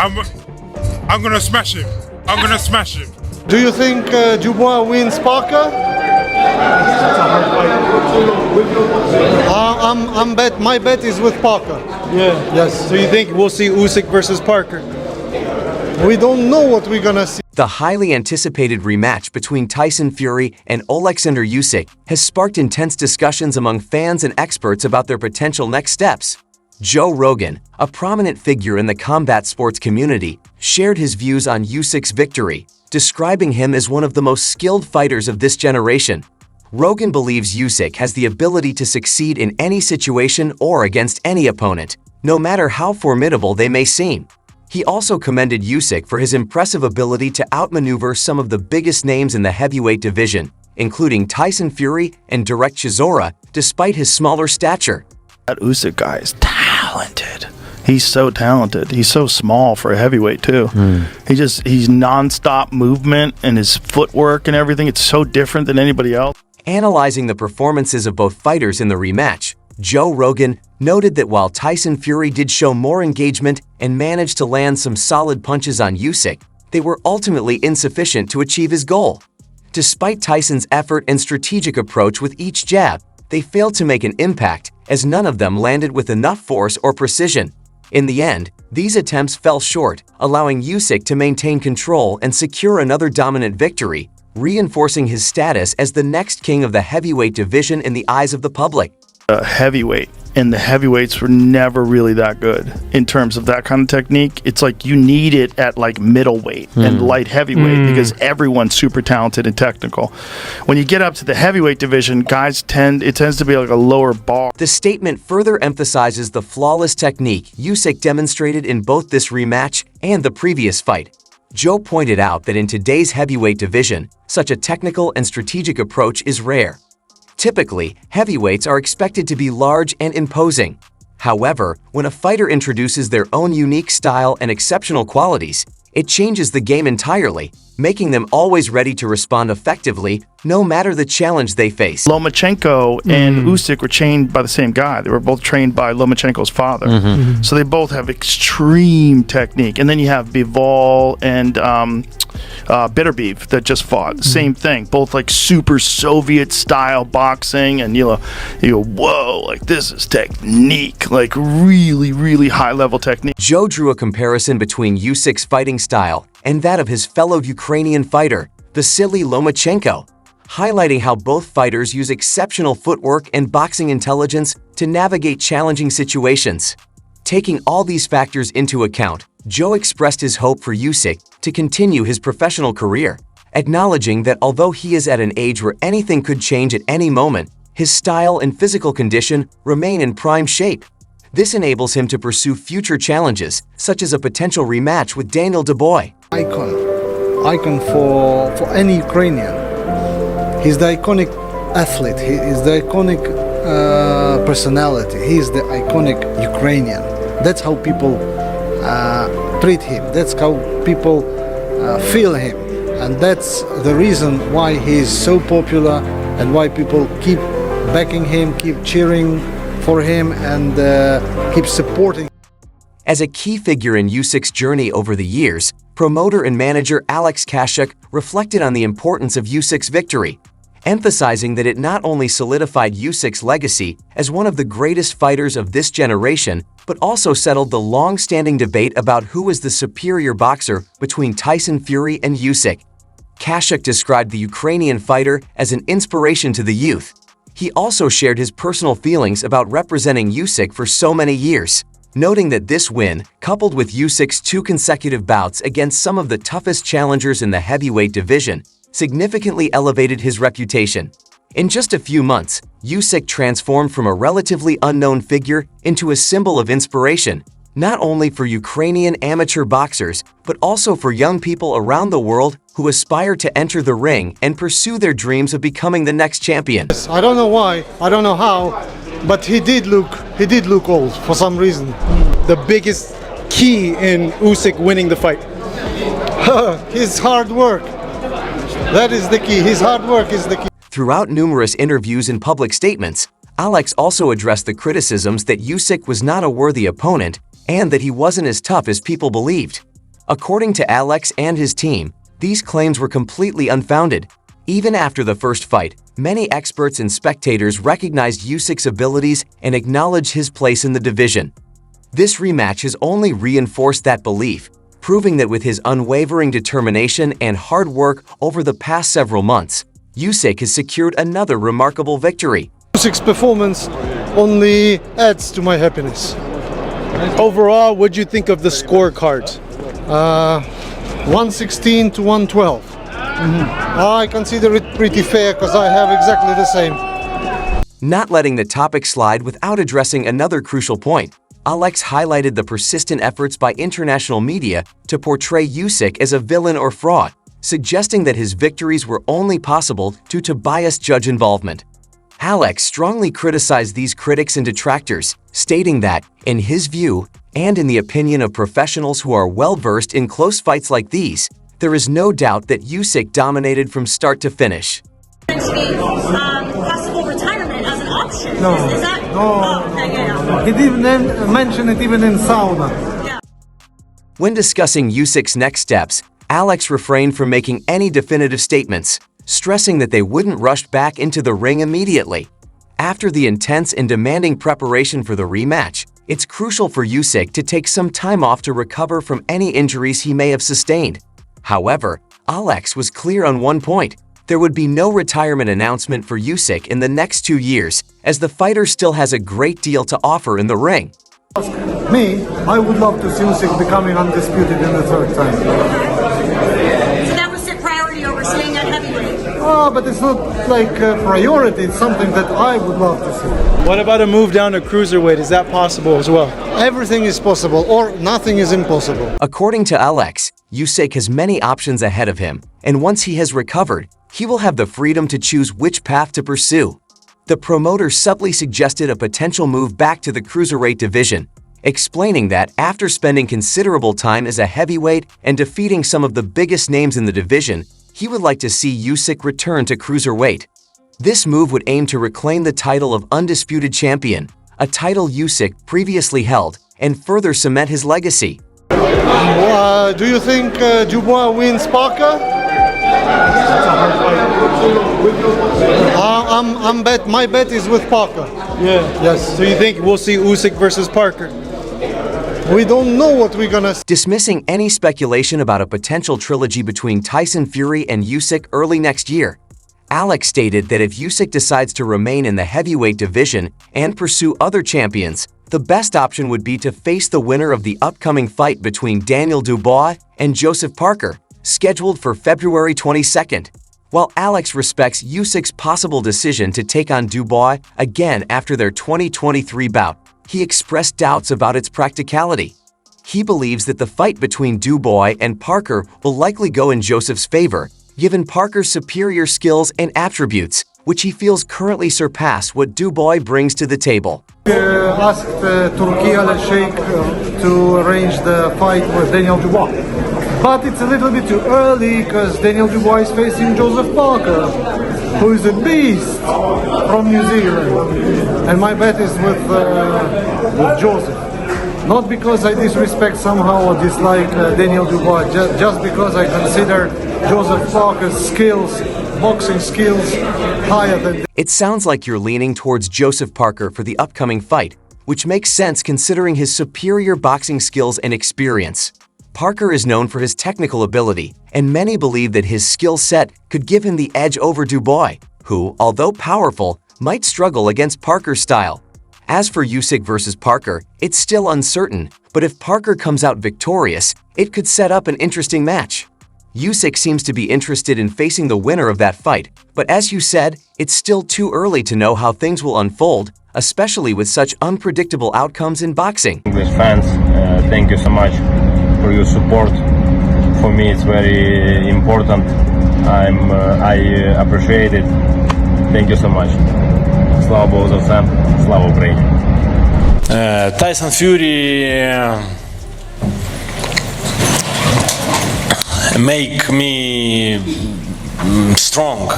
I'm gonna smash him. I'm gonna smash him. Do you think Dubois wins Parker? My bet is with Parker. Yeah. Yes. So you think we'll see Usyk versus Parker? We don't know what we're gonna see. The highly anticipated rematch between Tyson Fury and Oleksandr Usyk has sparked intense discussions among fans and experts about their potential next steps. Joe Rogan, a prominent figure in the combat sports community, shared his views on Usyk's victory, describing him as one of the most skilled fighters of this generation. Rogan believes Usyk has the ability to succeed in any situation or against any opponent, no matter how formidable they may seem. He also commended Usyk for his impressive ability to outmaneuver some of the biggest names in the heavyweight division, including Tyson Fury and Derek Chisora, despite his smaller stature. That Usyk guy is talented. He's so talented. He's so small for a heavyweight too. He's non-stop movement and his footwork and everything. It's so different than anybody else. Analyzing the performances of both fighters in the rematch, Joe Rogan noted that while Tyson Fury did show more engagement and managed to land some solid punches on Usyk, they were ultimately insufficient to achieve his goal. Despite Tyson's effort and strategic approach with each jab, they failed to make an impact as none of them landed with enough force or precision. In the end, these attempts fell short, allowing Usyk to maintain control and secure another dominant victory, reinforcing his status as the next king of the heavyweight division in the eyes of the public. Heavyweight, and the heavyweights were never really that good in terms of that kind of technique. It's like you need it at like middleweight and light heavyweight because everyone's super talented and technical. When you get up to the heavyweight division, it tends to be like a lower bar. The statement further emphasizes the flawless technique Usyk demonstrated in both this rematch and the previous fight. Joe pointed out that in today's heavyweight division, such a technical and strategic approach is rare. Typically, heavyweights are expected to be large and imposing. However, when a fighter introduces their own unique style and exceptional qualities, it changes the game entirely, making them always ready to respond effectively, no matter the challenge they face. Lomachenko and Usyk were trained by the same guy. They were both trained by Lomachenko's father. So they both have extreme technique. And then you have Bivol and Bitterbeef that just fought. Same thing. Both like super Soviet style boxing, and you go, whoa, like this is technique, like really, really high level technique. Joe drew a comparison between Usyk's fighting style and that of his fellow Ukrainian fighter, Vasily Lomachenko, highlighting how both fighters use exceptional footwork and boxing intelligence to navigate challenging situations. Taking all these factors into account, Joe expressed his hope for Usyk to continue his professional career, acknowledging that although he is at an age where anything could change at any moment, his style and physical condition remain in prime shape. This enables him to pursue future challenges, such as a potential rematch with Daniel Dubois. Icon for any Ukrainian. He's the iconic athlete. He is the iconic personality. He is the iconic Ukrainian. That's how people treat him. That's how people feel him. And that's the reason why he is so popular and why people keep backing him, keep cheering for him, and keep supporting. As a key figure in Usyk's journey over the years, promoter and manager Alex Kashuk reflected on the importance of Usyk's victory, emphasizing that it not only solidified Usyk's legacy as one of the greatest fighters of this generation, but also settled the long-standing debate about who was the superior boxer between Tyson Fury and Usyk. Kashuk described the Ukrainian fighter as an inspiration to the youth. He also shared his personal feelings about representing Usyk for so many years, noting that this win, coupled with Usyk's 2 consecutive bouts against some of the toughest challengers in the heavyweight division, significantly elevated his reputation. In just a few months, Usyk transformed from a relatively unknown figure into a symbol of inspiration, not only for Ukrainian amateur boxers, but also for young people around the world who aspire to enter the ring and pursue their dreams of becoming the next champion. I don't know why, I don't know how, but he did look old for some reason. The biggest key in Usyk winning the fight? His hard work. That is the key. His hard work is the key. Throughout numerous interviews and public statements, Alex also addressed the criticisms that Usyk was not a worthy opponent and that he wasn't as tough as people believed. According to Alex and his team, these claims were completely unfounded. Even after the first fight, many experts and spectators recognized Usyk's abilities and acknowledged his place in the division. This rematch has only reinforced that belief, proving that with his unwavering determination and hard work over the past several months, Usyk has secured another remarkable victory. Usyk's performance only adds to my happiness. Overall, what do you think of the scorecard? 116 to 112. I consider it pretty fair because I have exactly the same. Not letting the topic slide without addressing another crucial point, Alex highlighted the persistent efforts by international media to portray Usyk as a villain or fraud, suggesting that his victories were only possible due to biased judge involvement. Alex strongly criticized these critics and detractors, stating that, in his view, and in the opinion of professionals who are well-versed in close fights like these, there is no doubt that Usyk dominated from start to finish. Possible retirement as an option. No, Is that? no, Oh, okay, yeah. He didn't mention it even in sauna. When discussing Usyk's next steps, Alex refrained from making any definitive statements, stressing that they wouldn't rush back into the ring immediately. After the intense and demanding preparation for the rematch, it's crucial for Usyk to take some time off to recover from any injuries he may have sustained. However, Alex was clear on one point. There would be no retirement announcement for Usyk in the next 2 years, as the fighter still has a great deal to offer in the ring. Me, I would love to see Usyk becoming undisputed in the third time. So that was the priority over staying at heavyweight. Oh, but it's not like a priority. It's something that I would love to see. What about a move down to cruiserweight? Is that possible as well? Everything is possible, or nothing is impossible. According to Alex, Usyk has many options ahead of him, and once he has recovered, he will have the freedom to choose which path to pursue. The promoter subtly suggested a potential move back to the cruiserweight division, explaining that after spending considerable time as a heavyweight and defeating some of the biggest names in the division, he would like to see Usyk return to cruiserweight. This move would aim to reclaim the title of undisputed champion, a title Usyk previously held, and further cement his legacy. Do you think Dubois wins Parker? My bet is with Parker. Yeah. Yes. So you think we'll see Usyk versus Parker? We don't know what we're gonna see. Dismissing any speculation about a potential trilogy between Tyson Fury and Usyk early next year, Alex stated that if Usyk decides to remain in the heavyweight division and pursue other champions, the best option would be to face the winner of the upcoming fight between Daniel Dubois and Joseph Parker, scheduled for February 22nd. While Alex respects Usyk's possible decision to take on Dubois again after their 2023 bout, he expressed doubts about its practicality. He believes that the fight between Dubois and Parker will likely go in Joseph's favor, given Parker's superior skills and attributes, which he feels currently surpass what Dubois brings to the table. Asked Turkey Al-Sheikh to arrange the fight with Daniel Dubois. But it's a little bit too early because Daniel Dubois is facing Joseph Parker, who is a beast from New Zealand. And my bet is with Joseph. Not because I disrespect somehow or dislike Daniel Dubois, just because I consider Joseph Parker's skills, boxing skills, higher than... It sounds like you're leaning towards Joseph Parker for the upcoming fight, which makes sense considering his superior boxing skills and experience. Parker is known for his technical ability, and many believe that his skill set could give him the edge over Dubois, who, although powerful, might struggle against Parker's style. As for Usyk versus Parker, it's still uncertain, but if Parker comes out victorious, it could set up an interesting match. Usyk seems to be interested in facing the winner of that fight, but as you said, it's still too early to know how things will unfold, especially with such unpredictable outcomes in boxing. English fans, thank you so much for your support. For me, it's very important. I appreciate it. Thank you so much. Слава Богу за все. Слава Україні. Tyson Fury make me strong.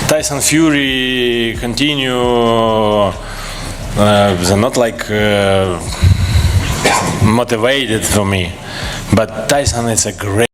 Tyson Fury continue not like motivated for me. But Tyson is a great